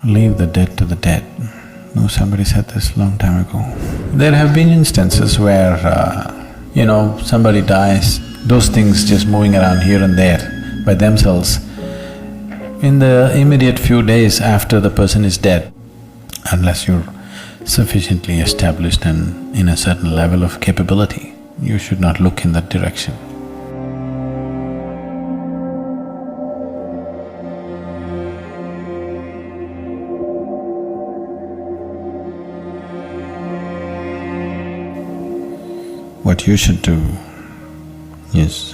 Leave the dead to the dead. No, somebody said this long time ago. There have been instances where, somebody dies, those things just moving around here and there by themselves. In the immediate few days after the person is dead, unless you're sufficiently established and in a certain level of capability, you should not look in that direction. What you should do is,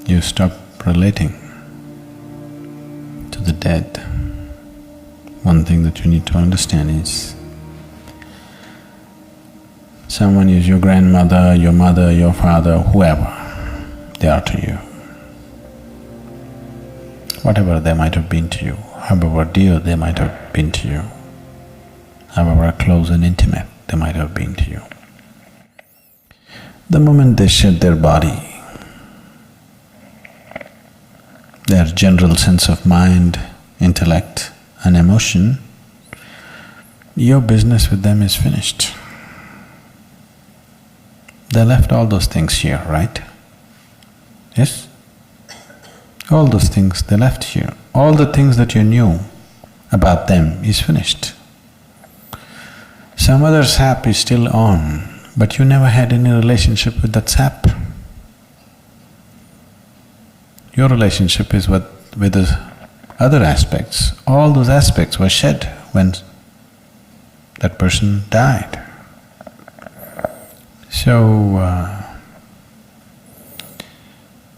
you stop relating to the dead. One thing that you need to understand is, someone is your grandmother, your mother, your father, whoever they are to you. Whatever they might have been to you, however dear they might have been to you, however close and intimate they might have been to you. The moment they shed their body, their general sense of mind, intellect and emotion, your business with them is finished. They left all those things here, right? Yes? All those things they left here. All the things that you knew about them is finished. Some other sap is still on, but you never had any relationship with that sap. Your relationship is with the other aspects. All those aspects were shed when that person died. So,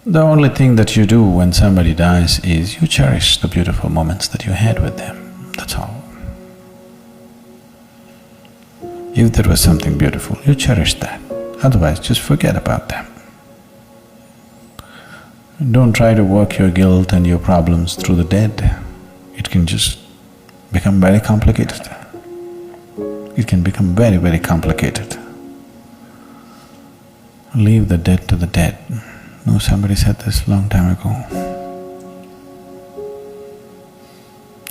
the only thing that you do when somebody dies is you cherish the beautiful moments that you had with them, that's all. If there was something beautiful, you cherish that, otherwise just forget about them. Don't try to work your guilt and your problems through the dead. It can just become very complicated. It can become very, very complicated. Leave the dead to the dead. No, somebody said this long time ago.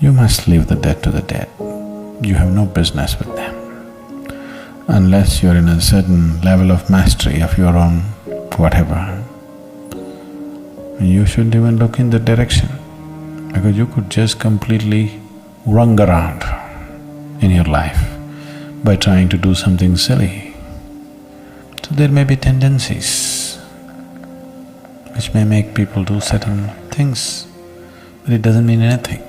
You must leave the dead to the dead. You have no business with them. Unless you're in a certain level of mastery of your own whatever, you shouldn't even look in that direction, because you could just completely run around in your life by trying to do something silly. So there may be tendencies which may make people do certain things, but it doesn't mean anything.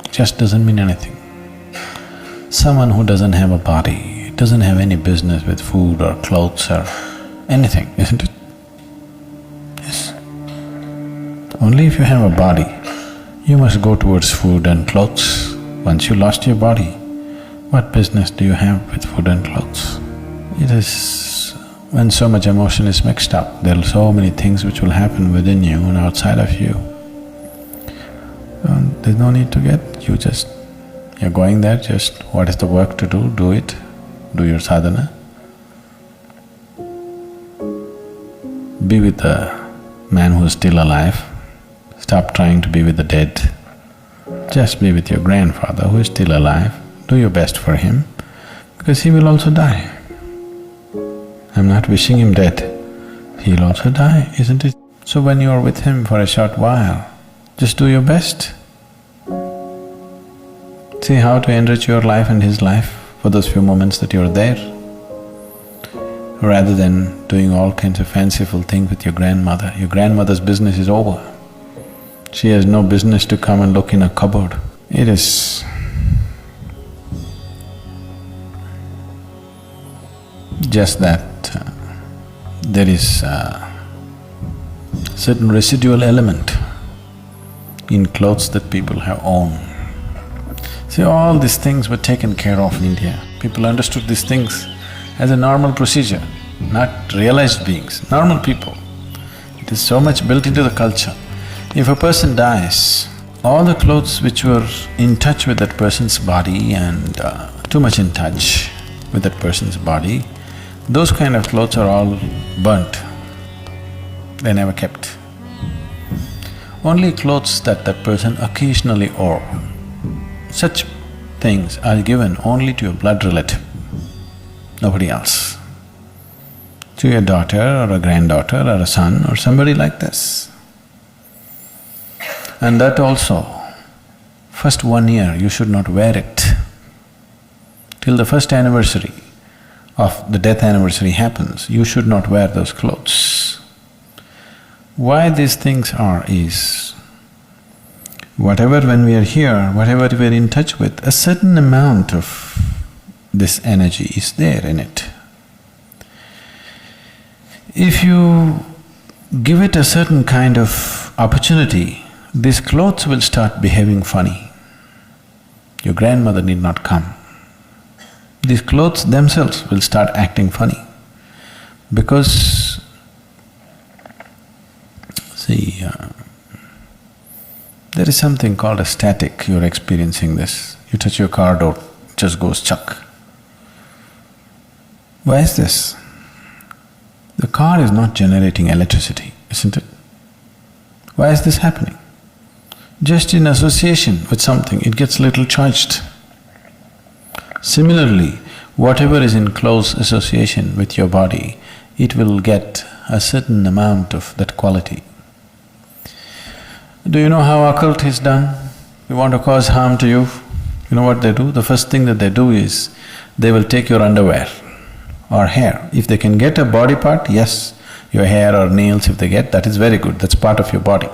It just doesn't mean anything. Someone who doesn't have a body doesn't have any business with food or clothes or anything, isn't it? Yes. Only if you have a body, you must go towards food and clothes. Once you lost your body, what business do you have with food and clothes? It is… when so much emotion is mixed up, there are so many things which will happen within you and outside of you. There's no need to get… you're going there, just what is the work to do it, do your sadhana. Be with the man who is still alive, stop trying to be with the dead. Just be with your grandfather who is still alive, do your best for him, because he will also die. I'm not wishing him dead, he'll also die, isn't it? So when you're with him for a short while, just do your best. See how to enrich your life and his life for those few moments that you're there, rather than doing all kinds of fanciful things with your grandmother. Your grandmother's business is over. She has no business to come and look in a cupboard. It is… just that there is a certain residual element in clothes that people have owned. See, all these things were taken care of in India. People understood these things as a normal procedure, not realized beings, normal people. It is so much built into the culture. If a person dies, all the clothes which were in touch with that person's body and too much in touch with that person's body Those kind of clothes are all burnt, they're never kept. Only clothes that that person occasionally wore, such things are given only to your blood relative, nobody else. To your daughter or a granddaughter or a son or somebody like this. And that also, first 1 year you should not wear it. Till the first anniversary of the death anniversary happens, you should not wear those clothes. Why these things are is, whatever when we are here, whatever we are in touch with, a certain amount of this energy is there in it. If you give it a certain kind of opportunity, these clothes will start behaving funny. Your grandmother need not come. These clothes themselves will start acting funny because, see, there is something called a static, you're experiencing this. You touch your car door, it just goes chuck. Why is this? The car is not generating electricity, isn't it? Why is this happening? Just in association with something, it gets little charged. Similarly, whatever is in close association with your body, it will get a certain amount of that quality. Do you know how occult is done? You want to cause harm to you, you know what they do? The first thing that they do is, they will take your underwear or hair. If they can get a body part, yes, your hair or nails if they get, that is very good, that's part of your body.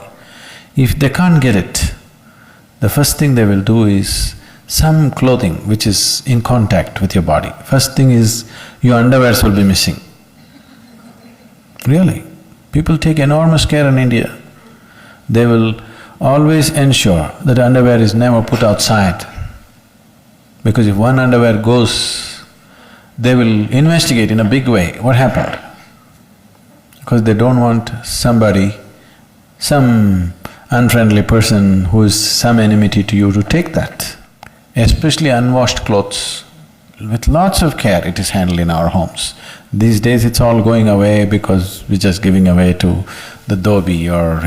If they can't get it, the first thing they will do is some clothing which is in contact with your body. First thing is, your underwears will be missing. Really, people take enormous care in India. They will always ensure that underwear is never put outside. Because if one underwear goes, they will investigate in a big way, what happened? Because they don't want somebody, some unfriendly person who is some enmity to you to take that. Especially unwashed clothes, with lots of care it is handled in our homes. These days it's all going away because we're just giving away to the dhobi or,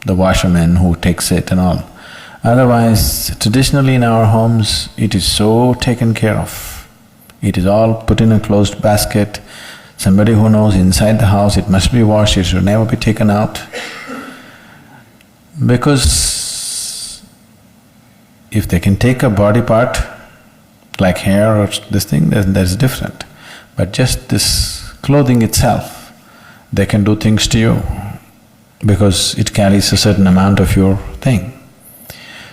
the washerman who takes it and all. Otherwise, traditionally in our homes, it is so taken care of. It is all put in a closed basket. Somebody who knows inside the house, it must be washed, it should never be taken out. Because if they can take a body part, like hair or this thing, then that's different. But just this clothing itself, they can do things to you because it carries a certain amount of your thing.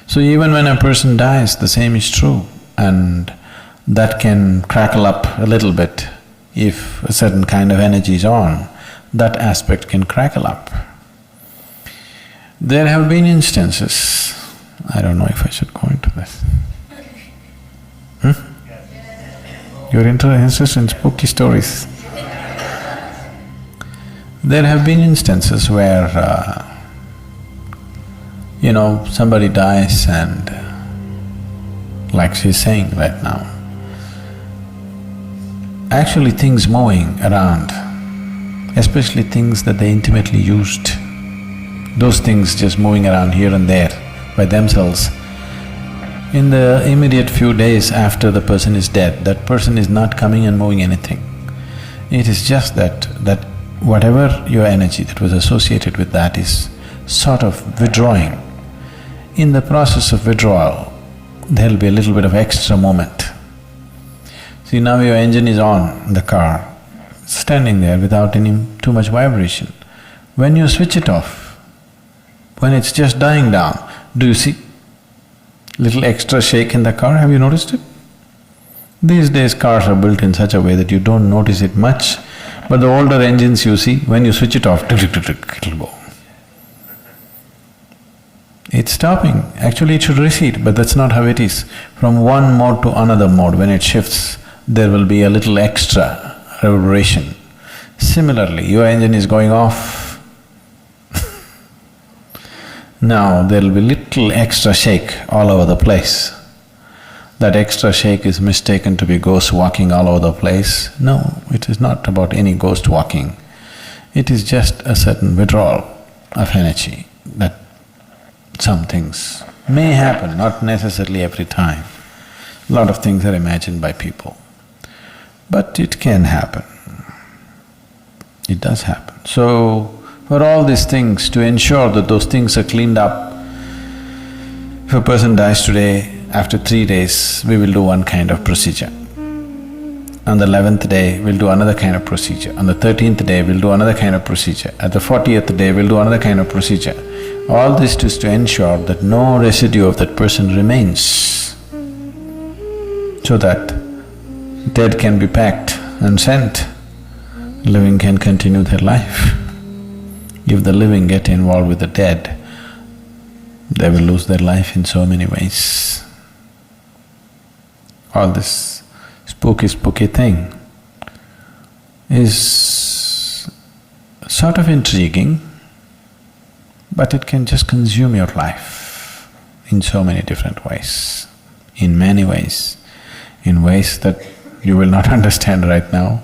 So even when a person dies, the same is true, and that can crackle up a little bit. If a certain kind of energy is on, that aspect can crackle up. There have been instances, I don't know if I should go into this. You're interested in spooky stories? There have been instances where, somebody dies and, like she's saying right now, actually things moving around, especially things that they intimately used, those things just moving around here and there by themselves. In the immediate few days after the person is dead, that person is not coming and moving anything. It is just that whatever your energy that was associated with that is sort of withdrawing. In the process of withdrawal, there'll be a little bit of extra moment. See, now your engine is on, the car, standing there without any too much vibration. When you switch it off, when it's just dying down, do you see little extra shake in the car? Have you noticed it? These days cars are built in such a way that you don't notice it much, but the older engines you see, when you switch it off, it'll go. It's stopping. Actually it should recede, but that's not how it is. From one mode to another mode, when it shifts, there will be a little extra reverberation. Similarly, your engine is going off, now there'll be little extra shake all over the place. that extra shake is mistaken to be ghosts walking all over the place. No, it is not about any ghost walking. It is just a certain withdrawal of energy that some things may happen, not necessarily every time. A lot of things are imagined by people, but it can happen. It does happen. So, for all these things, to ensure that those things are cleaned up, if a person dies today, after 3 days, we will do one kind of procedure. On the 11th day, we'll do another kind of procedure. On the 13th day, we'll do another kind of procedure. At the 40th day, we'll do another kind of procedure. All this is to ensure that no residue of that person remains, so that dead can be packed and sent, living can continue their life. If the living get involved with the dead, they will lose their life in so many ways. All this spooky thing is sort of intriguing, but it can just consume your life in so many different ways, in many ways, in ways that you will not understand right now,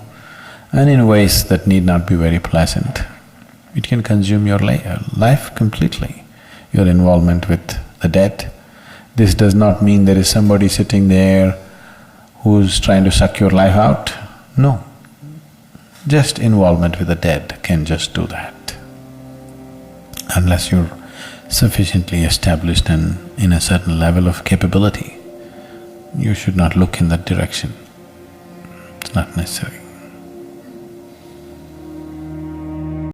and in ways that need not be very pleasant. It can consume your life completely, your involvement with the dead. This does not mean there is somebody sitting there who's trying to suck your life out. No, just involvement with the dead can just do that. Unless you're sufficiently established and in a certain level of capability, you should not look in that direction. It's not necessary.